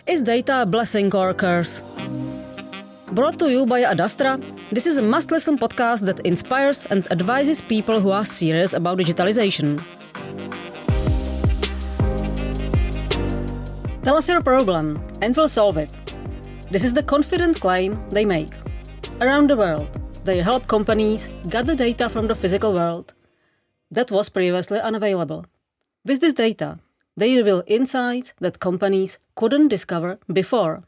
Is data a blessing or a curse? Brought to you by Adastra, this is a must-listen podcast that inspires and advises people who are serious about digitalization. Tell us your problem and we'll solve it. This is the confident claim they make. Around the world, they help companies get the data from the physical world that was previously unavailable. With this data, they reveal insights that companies couldn't discover before.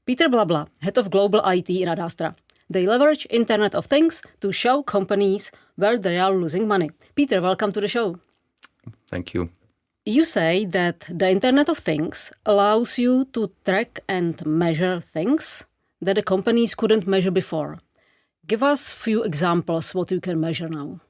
Peter Blabla, head of global IT in Adastra. They leverage Internet of Things to show companies where they are losing money. Peter, welcome to the show. Thank you. You say that the Internet of Things allows you to track and measure things that the companies couldn't measure before. Give us a few examples what you can measure now.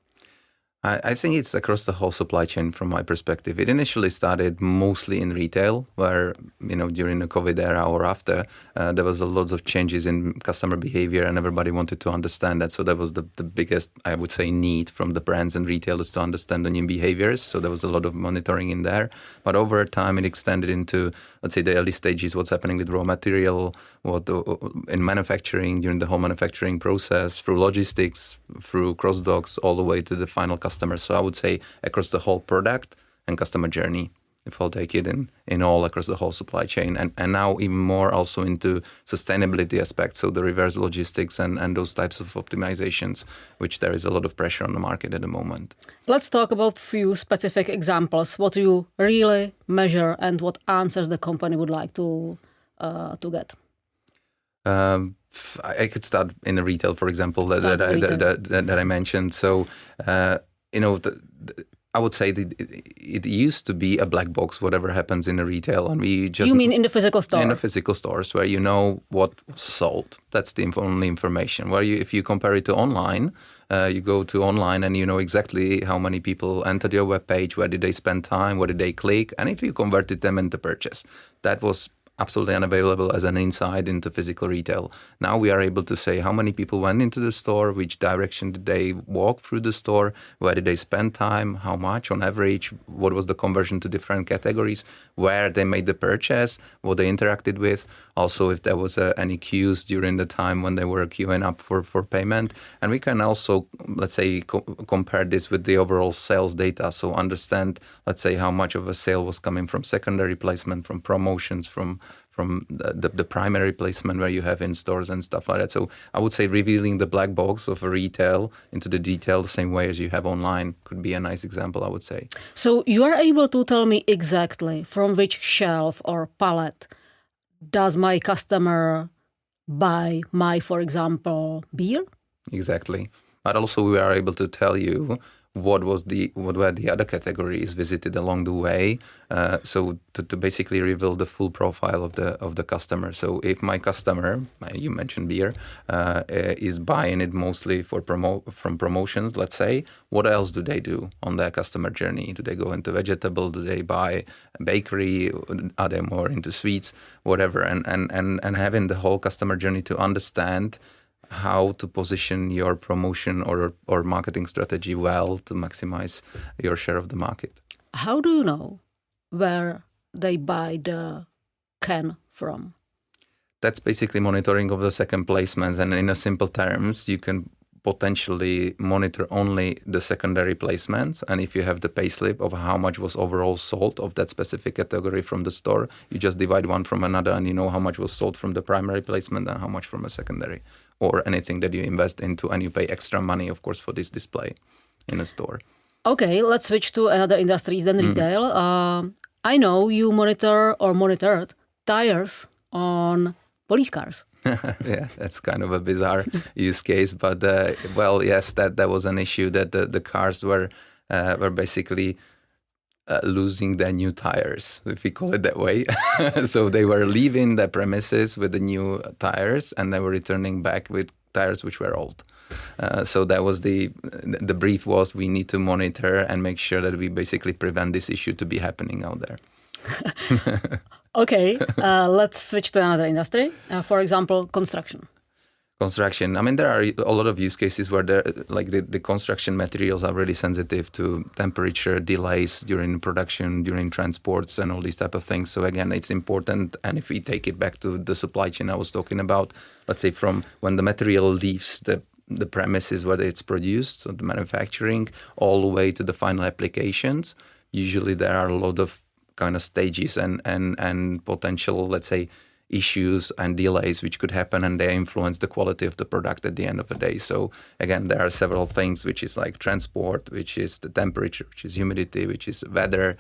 I think it's across the whole supply chain from my perspective. It initially started mostly in retail, where, during the COVID era or after, there was a lot of changes in customer behavior and everybody wanted to understand that. So that was the biggest, I would say, need from the brands and retailers to understand the new behaviors. So there was a lot of monitoring in there. But over time, it extended into, let's say, the early stages, what's happening with raw material, in manufacturing, during the whole manufacturing process, through logistics, through cross-docks, all the way to the final customer. So I would say across the whole product and customer journey, if I'll take it in all across the whole supply chain. And now even more also into sustainability aspects, so the reverse logistics and those types of optimizations, which there is a lot of pressure on the market at the moment. Let's talk about few specific examples, what you really measure and what answers the company would like to get. I could start in the retail, for example, that I mentioned. So, I would say that it used to be a black box, whatever happens in the retail. And we just... You mean in the physical store? In the physical stores, where you know what was sold. That's the only information. Where if you compare it to online, you go to online and you know exactly how many people entered your webpage, where did they spend time, what did they click, and if you converted them into purchase. That was absolutely unavailable as an insight into physical retail. Now we are able to say how many people went into the store, which direction did they walk through the store, where did they spend time, how much on average, what was the conversion to different categories, where they made the purchase, what they interacted with, also if there was any queues during the time when they were queuing up for payment. And we can also, let's say, compare this with the overall sales data, so understand, let's say, how much of a sale was coming from secondary placement, from promotions, from the primary placement where you have in stores and stuff like that. So I would say revealing the black box of a retail into the detail the same way as you have online could be a nice example, I would say. So you are able to tell me exactly from which shelf or pallet does my customer buy for example, beer? Exactly. But also we are able to tell you what were the other categories visited along the way, so to basically reveal the full profile of the customer. So if my customer, you mentioned beer, is buying it mostly from promotions, let's say, what else do they do on their customer journey? Do they go into vegetable? Do they buy a bakery? Are they more into sweets? Whatever, and having the whole customer journey to understand how to position your promotion or marketing strategy well to maximize your share of the market. How do you know where they buy the can from? That's basically monitoring of the second placements. And in a simple terms, you can potentially monitor only the secondary placements. And if you have the payslip of how much was overall sold of that specific category from the store, you just divide one from another and you know how much was sold from the primary placement and how much from a secondary, or anything that you invest into, and you pay extra money, of course, for this display in a store. Okay, let's switch to another industry than retail. I know you monitored tires on police cars. Yeah, that's kind of a bizarre use case, but yes, that was an issue that the cars were basically losing their new tires, if we call it that way. So they were leaving the premises with the new tires, and they were returning back with tires which were old. So that was the brief was we need to monitor and make sure that we basically prevent this issue to be happening out there. Okay, let's switch to another industry. For example, construction. Construction. I mean, there are a lot of use cases where the construction materials are really sensitive to temperature, delays during production, during transports, and all these type of things. So again, it's important. And if we take it back to the supply chain I was talking about, let's say from when the material leaves the premises where it's produced, so the manufacturing, all the way to the final applications, usually there are a lot of kind of stages and potential, let's say, issues and delays which could happen, and they influence the quality of the product at the end of the day. So again, there are several things, which is like transport, which is the temperature, which is humidity, which is weather,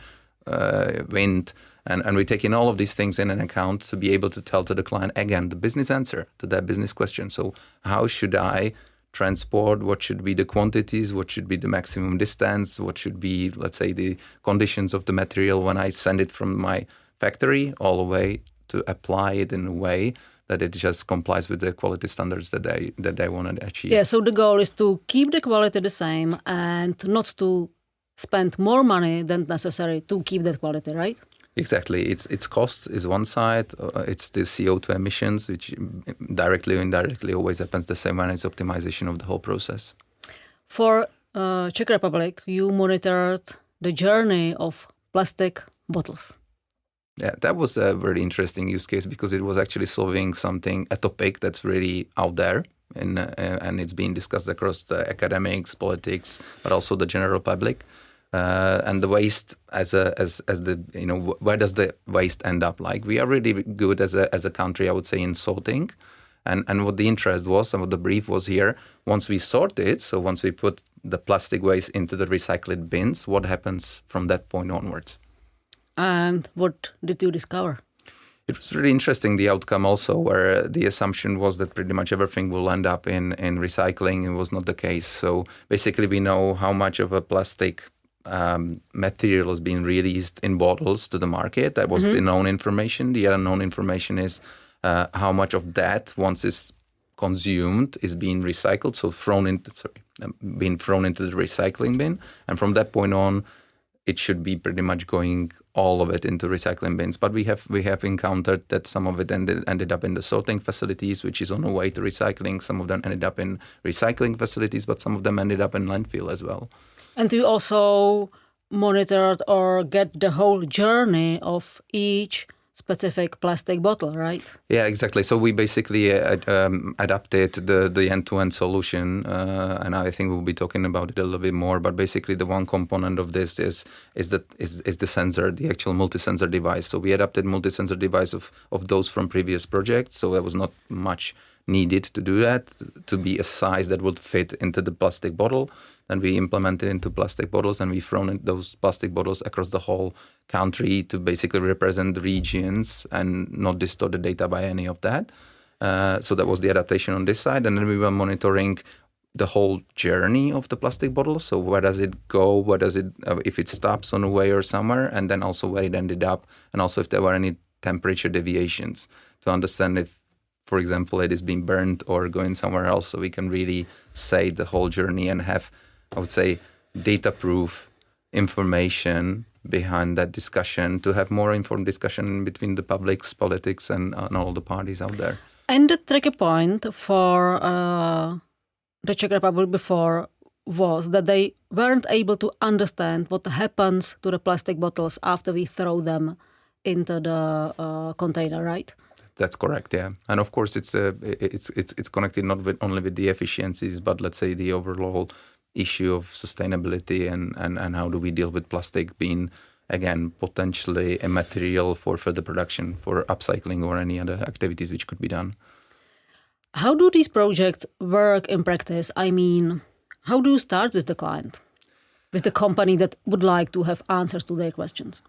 wind, and we take in all of these things in an account to be able to tell to the client, again, the business answer to that business question. So how should I transport? What should be the quantities? What should be the maximum distance? What should be, let's say, the conditions of the material when I send it from my factory all the way to apply it in a way that it just complies with the quality standards that they want to achieve. Yeah, so the goal is to keep the quality the same and not to spend more money than necessary to keep that quality, right? Exactly. It's cost is one side. It's the CO2 emissions, which directly or indirectly always happens the same when it's optimization of the whole process. For Czech Republic, you monitored the journey of plastic bottles. Yeah, that was a very interesting use case because it was actually solving a topic that's really out there, and it's being discussed across the academics, politics, but also the general public. And the waste as the where does the waste end up? Like, we are really good as a country, I would say, in sorting, and what the interest was and what the brief was here. Once we sort it, so once we put the plastic waste into the recycled bins, what happens from that point onwards? And what did you discover? It was really interesting, the outcome also, where the assumption was that pretty much everything will end up in recycling. It was not the case. So basically we know how much of a plastic material is being released in bottles to the market. That was the known information. The other known information is how much of that, once it's consumed, is being recycled, so being thrown into the recycling bin. And from that point on, it should be pretty much going all of it into recycling bins. But we have encountered that some of it ended up in the sorting facilities, which is on the way to recycling. Some of them ended up in recycling facilities, but some of them ended up in landfill as well. And you also monitored or get the whole journey of each specific plastic bottle, right? Yeah, exactly. So we basically adapted the end-to-end solution, and I think we'll be talking about it a little bit more. But basically, the one component of this is the sensor, the actual multi-sensor device. So we adapted multi-sensor device of those from previous projects. So there was not much needed to do that, to be a size that would fit into the plastic bottle. And we implemented into plastic bottles, and we've thrown those plastic bottles across the whole country to basically represent the regions and not distort the data by any of that. So that was the adaptation on this side. And then we were monitoring the whole journey of the plastic bottle. So where does it go? Where does it, if it stops on the way or somewhere, and then also where it ended up, and also if there were any temperature deviations to understand if, for example, it is being burned or going somewhere else. So we can really say the whole journey and have, I would say, data-proof information behind that discussion to have more informed discussion between the publics, politics, and all the parties out there. And the tricky point for the Czech Republic before was that they weren't able to understand what happens to the plastic bottles after we throw them into the container, right? That's correct, yeah. And of course, it's connected not only with the efficiencies, but let's say the overall issue of sustainability and how do we deal with plastic being, again, potentially a material for further production, for upcycling or any other activities which could be done. How do these projects work in practice? I mean, how do you start with the client, with the company that would like to have answers to their questions?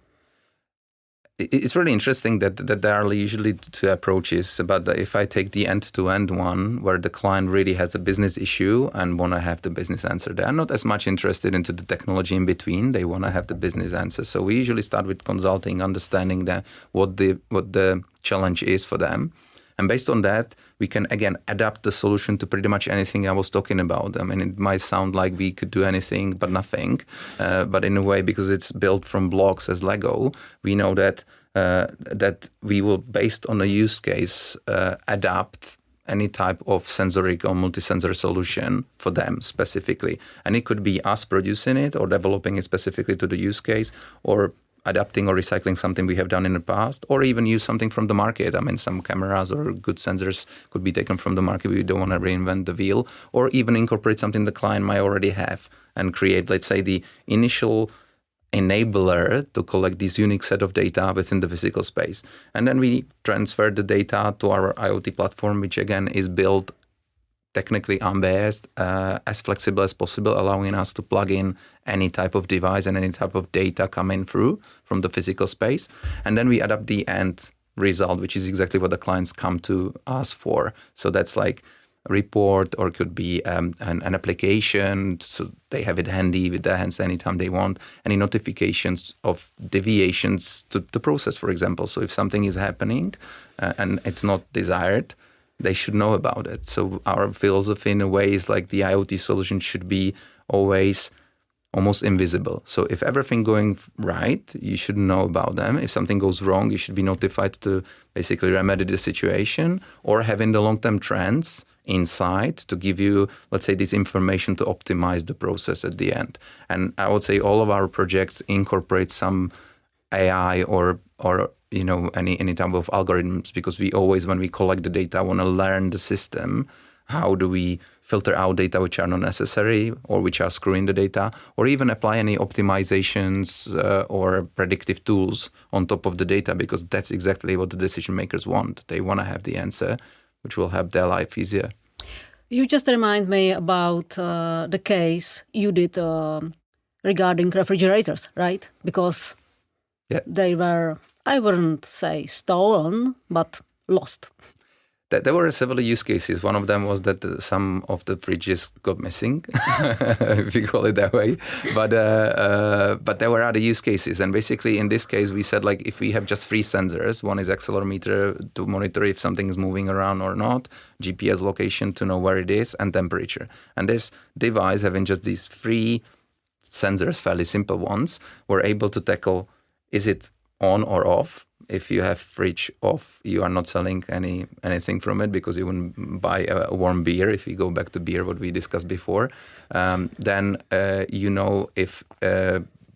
It's really interesting that there are usually two approaches. But if I take the end-to-end one, where the client really has a business issue and want to have the business answer, they are not as much interested into the technology in between. They want to have the business answer. So we usually start with consulting, understanding what the challenge is for them. And based on that, we can, again, adapt the solution to pretty much anything I was talking about. I mean, it might sound like we could do anything but nothing. But in a way, because it's built from blocks as Lego, we know that we will, based on a use case, adapt any type of sensoric or multi-sensor solution for them specifically. And it could be us producing it or developing it specifically to the use case, or adapting or recycling something we have done in the past, or even use something from the market. I mean, some cameras or good sensors could be taken from the market. We don't want to reinvent the wheel, or even incorporate something the client might already have and create, let's say, the initial enabler to collect this unique set of data within the physical space. And then we transfer the data to our IoT platform, which again is built technically unbiased, as flexible as possible, allowing us to plug in any type of device and any type of data coming through from the physical space. And then we adapt the end result, which is exactly what the clients come to us for. So that's like a report, or it could be an application, so they have it handy with their hands anytime they want. Any notifications of deviations to the process, for example. So if something is happening and it's not desired, they should know about it. So our philosophy in a way is like the IoT solution should be always almost invisible. So if everything going right, you should know about them. If something goes wrong, you should be notified to basically remedy the situation, or having the long-term trends inside to give you, let's say, this information to optimize the process at the end. And I would say all of our projects incorporate some AI or any type of algorithms, because we always, when we collect the data, want to learn the system. How do we filter out data which are not necessary or which are screwing the data, or even apply any optimizations or predictive tools on top of the data, because that's exactly what the decision makers want. They want to have the answer, which will help their life easier. You just remind me about the case you did regarding refrigerators, right? Because they were, I wouldn't say stolen, but lost. There were several use cases. One of them was that some of the fridges got missing, if you call it that way. But there were other use cases. And basically, in this case, we said, like, if we have just three sensors, one is accelerometer to monitor if something is moving around or not, GPS location to know where it is, and temperature. And this device, having just these three sensors, fairly simple ones, were able to tackle, is it on or off? If you have fridge off, you are not selling anything from it, because you wouldn't buy a warm beer. If you go back to beer, what we discussed before, then if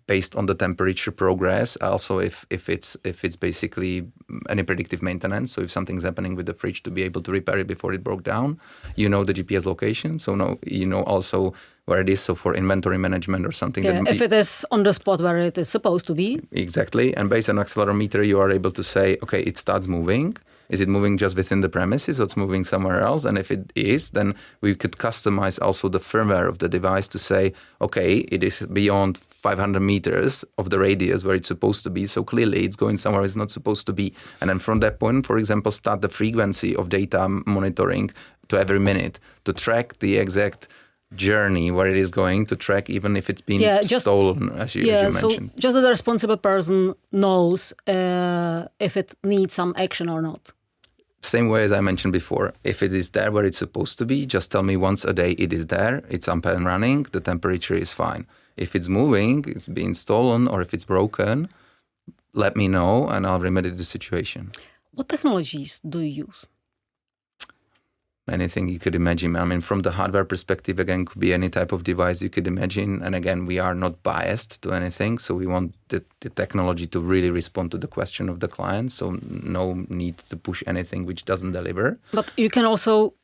based on the temperature progress, also if it's basically any predictive maintenance. So if something's happening with the fridge, to be able to repair it before it broke down, the GPS location. So also where it is. So for inventory management or something. Yeah, if it is on the spot where it is supposed to be. Exactly. And based on accelerometer, you are able to say, okay, it starts moving. Is it moving just within the premises, or it's moving somewhere else? And if it is, then we could customize also the firmware of the device to say, okay, it is beyond 500 meters of the radius where it's supposed to be. So clearly it's going somewhere it's not supposed to be. And then from that point, for example, start the frequency of data monitoring to every minute to track the exact journey where it is going, to track even if it's been stolen, as you mentioned. So just that the responsible person knows if it needs some action or not. Same way as I mentioned before, if it is there where it's supposed to be, just tell me once a day it is there, it's up and running, the temperature is fine. If it's moving, it's being stolen, or if it's broken, let me know and I'll remedy the situation. What technologies do you use? Anything you could imagine. I mean, from the hardware perspective, again, could be any type of device you could imagine. And again, we are not biased to anything. So we want the technology to really respond to the question of the client. So no need to push anything which doesn't deliver. But you can also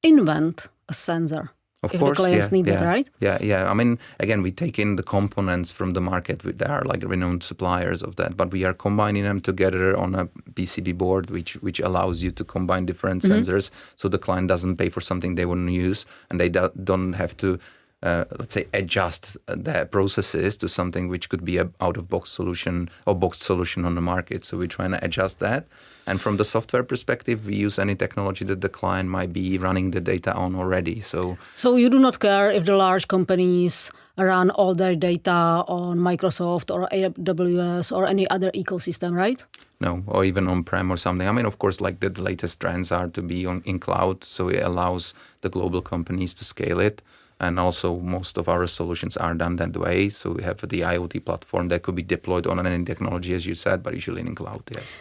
invent a sensor. Of if course, the clients need that, right? Yeah. I mean, again, we take in the components from the market. There are like renowned suppliers of that, but we are combining them together on a PCB board, which allows you to combine different sensors, so the client doesn't pay for something they wouldn't use, and they don't have to, let's say, adjust their processes to something which could be an out-of-box solution or boxed solution on the market. So we're trying to adjust that. And from the software perspective, we use any technology that the client might be running the data on already. So you do not care if the large companies run all their data on Microsoft or AWS or any other ecosystem, right? No, or even on-prem or something. I mean, of course, like the latest trends are to be in cloud, so it allows the global companies to scale it. And also most of our solutions are done that way. So we have the IoT platform that could be deployed on any technology, as you said, but usually in cloud, yes.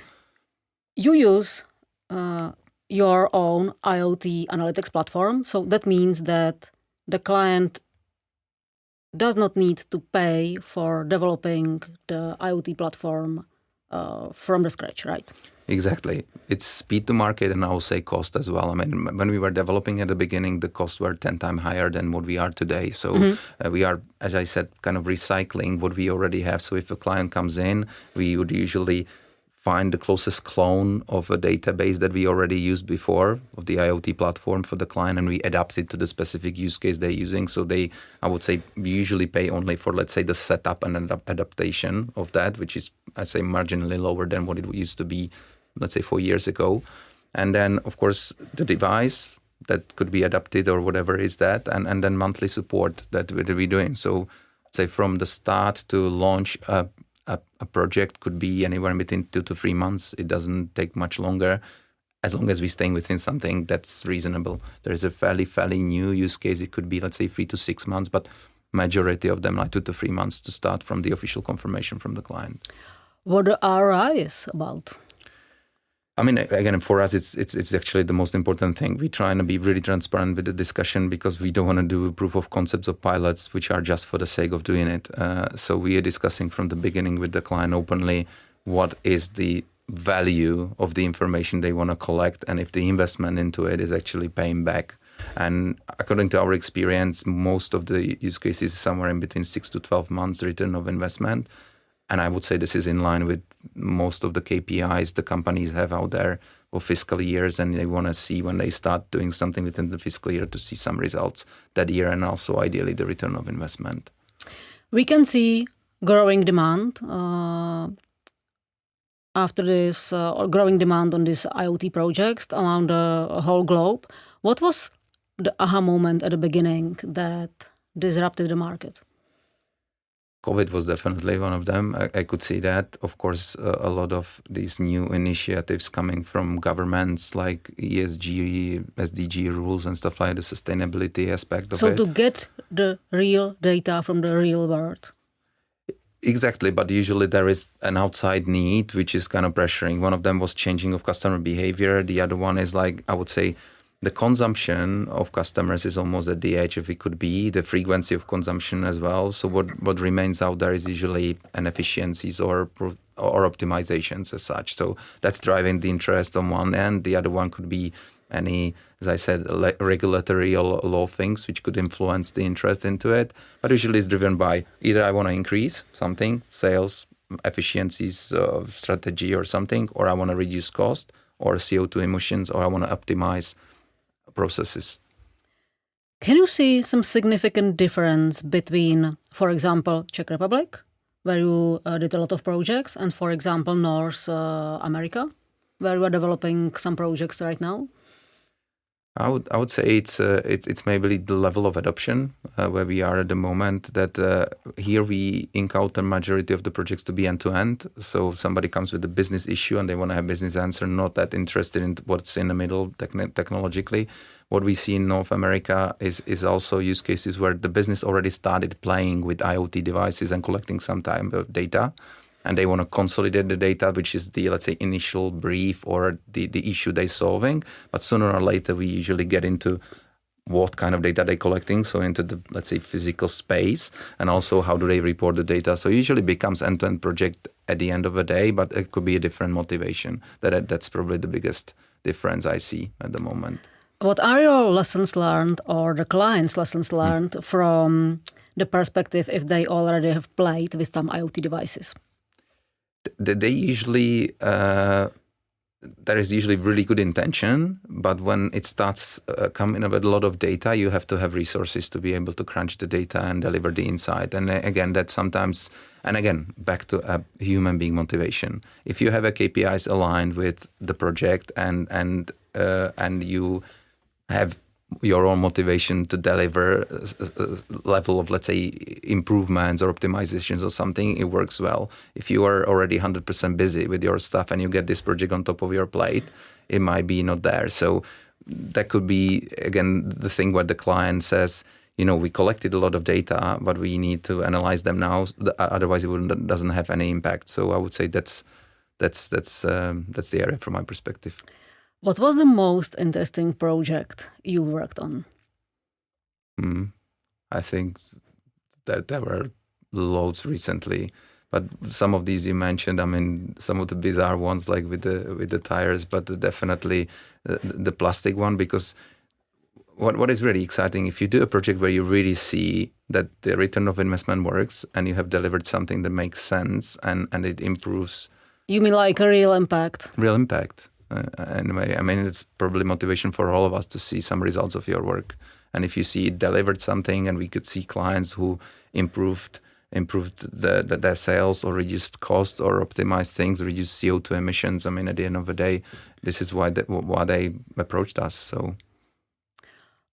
You use your own IoT analytics platform. So that means that the client does not need to pay for developing the IoT platform from the scratch, right? Exactly. It's speed to market and I will say cost as well. I mean, when we were developing at the beginning, the costs were 10 times higher than what we are today. So we are, as I said, kind of recycling what we already have. So if a client comes in, we would usually find the closest clone of a database that we already used before of the IoT platform for the client, and we adapt it to the specific use case they're using. So they, I would say, usually pay only for, let's say, the setup and adaptation of that, which is, I say, marginally lower than what it used to be, let's say, 4 years ago. And then, of course, the device that could be adapted or whatever is that, and then monthly support that we're doing. So, say, from the start to launch a project could be anywhere in between 2 to 3 months. It doesn't take much longer, as long as we're staying within something that's reasonable. There is a fairly new use case. It could be, let's say, 3 to 6 months, but majority of them like 2 to 3 months to start from the official confirmation from the client. What the ROI is about? I mean, again, for us, it's actually the most important thing. We try and be really transparent with the discussion because we don't want to do proof of concepts or pilots which are just for the sake of doing it. So we are discussing from the beginning with the client openly what is the value of the information they want to collect and if the investment into it is actually paying back. And according to our experience, most of the use cases is somewhere in between 6 to 12 months return of investment. And I would say this is in line with most of the KPIs the companies have out there for fiscal years, and they want to see when they start doing something within the fiscal year to see some results that year, and also ideally the return of investment. We can see growing demand after this, or growing demand on these IoT projects around the whole globe. What was the aha moment at the beginning that disrupted the market? COVID was definitely one of them. I could see that. Of course, a lot of these new initiatives coming from governments like ESG, SDG rules and stuff like the sustainability aspect of it. So to get the real data from the real world. Exactly, but usually there is an outside need which is kind of pressuring. One of them was changing of customer behavior. The other one is like, I would say, the consumption of customers is almost at the edge of it could be, the frequency of consumption as well. So what remains out there is usually inefficiencies or optimizations as such. So that's driving the interest on one end. The other one could be any, as I said, regulatory or law things which could influence the interest into it. But usually it's driven by either I want to increase something, sales, efficiencies, strategy or something, or I want to reduce cost or CO2 emissions, or I want to optimize processes. Can you see some significant difference between, for example, Czech Republic, where you did a lot of projects, and for example, North America, where you are developing some projects right now? I would say it's maybe the level of adoption where we are at the moment. That here we encounter majority of the projects to be end to end. So if somebody comes with a business issue and they want to have business answer, not that interested in what's in the middle technologically. What we see in North America is also use cases where the business already started playing with IoT devices and collecting some type of data. And they want to consolidate the data, which is the, let's say, initial brief or the issue they're solving. But sooner or later, we usually get into what kind of data they're collecting. So into the, let's say, physical space, and also how do they report the data. So usually becomes end-to-end project at the end of the day, but it could be a different motivation. That's probably the biggest difference I see at the moment. What are your lessons learned, or the client's lessons learned from the perspective if they already have played with some IoT devices? They usually, there is usually really good intention, but when it starts coming with a lot of data, you have to have resources to be able to crunch the data and deliver the insight. And again, that sometimes, and again, back to a human being motivation. If you have a KPIs aligned with the project and you have your own motivation to deliver a level of, let's say, improvements or optimizations or something, it works well. If you are already 100% busy with your stuff and you get this project on top of your plate, it might be not there. So that could be, again, the thing where the client says, we collected a lot of data, but we need to analyze them now. Otherwise, it doesn't have any impact. So I would say that's the area from my perspective. What was the most interesting project you worked on? I think that there were loads recently, but some of these you mentioned. I mean, some of the bizarre ones, like with the tires, but definitely the plastic one. Because what is really exciting, if you do a project where you really see that the return of investment works and you have delivered something that makes sense and it improves. You mean like a real impact? Real impact. Anyway, I mean, it's probably motivation for all of us to see some results of your work. And if you see it delivered something, and we could see clients who improved their sales or reduced cost or optimized things, reduced CO2 emissions. I mean, at the end of the day, this is why they approached us. So,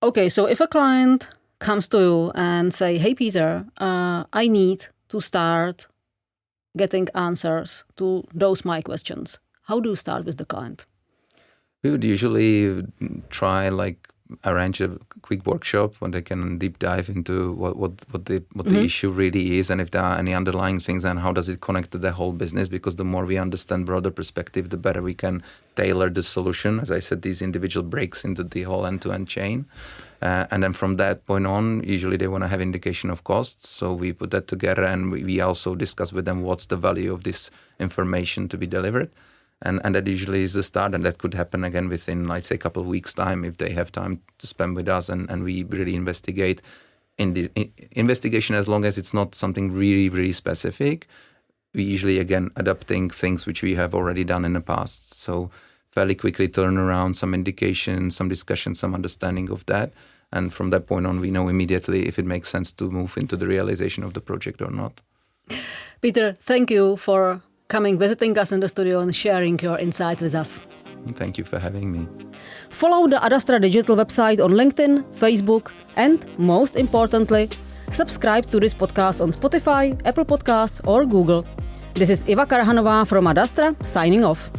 okay, so if a client comes to you and say, "Hey, Peter, I need to start getting answers to those my questions," how do you start with the client? We would usually try arrange a quick workshop when they can deep dive into what the issue really is, and if there are any underlying things, and how does it connect to the whole business. Because the more we understand broader perspective, the better we can tailor the solution. As I said, these individual breaks into the whole end-to-end chain. And then from that point on, usually they want to have indication of costs. So we put that together, and we also discuss with them what's the value of this information to be delivered. And that usually is the start, and that could happen again within, let's say, a couple of weeks' time if they have time to spend with us, and we really investigate. In the investigation, as long as it's not something really, really specific, we usually, again, adapting things which we have already done in the past. So fairly quickly turn around some indication, some discussion, some understanding of that. And from that point on, we know immediately if it makes sense to move into the realization of the project or not. Peter, thank you for visiting us in the studio and sharing your insights with us. Thank you for having me. Follow the Adastra Digital website on LinkedIn, Facebook, and most importantly, subscribe to this podcast on Spotify, Apple Podcasts, or Google. This is Iva Karhanová from Adastra, signing off.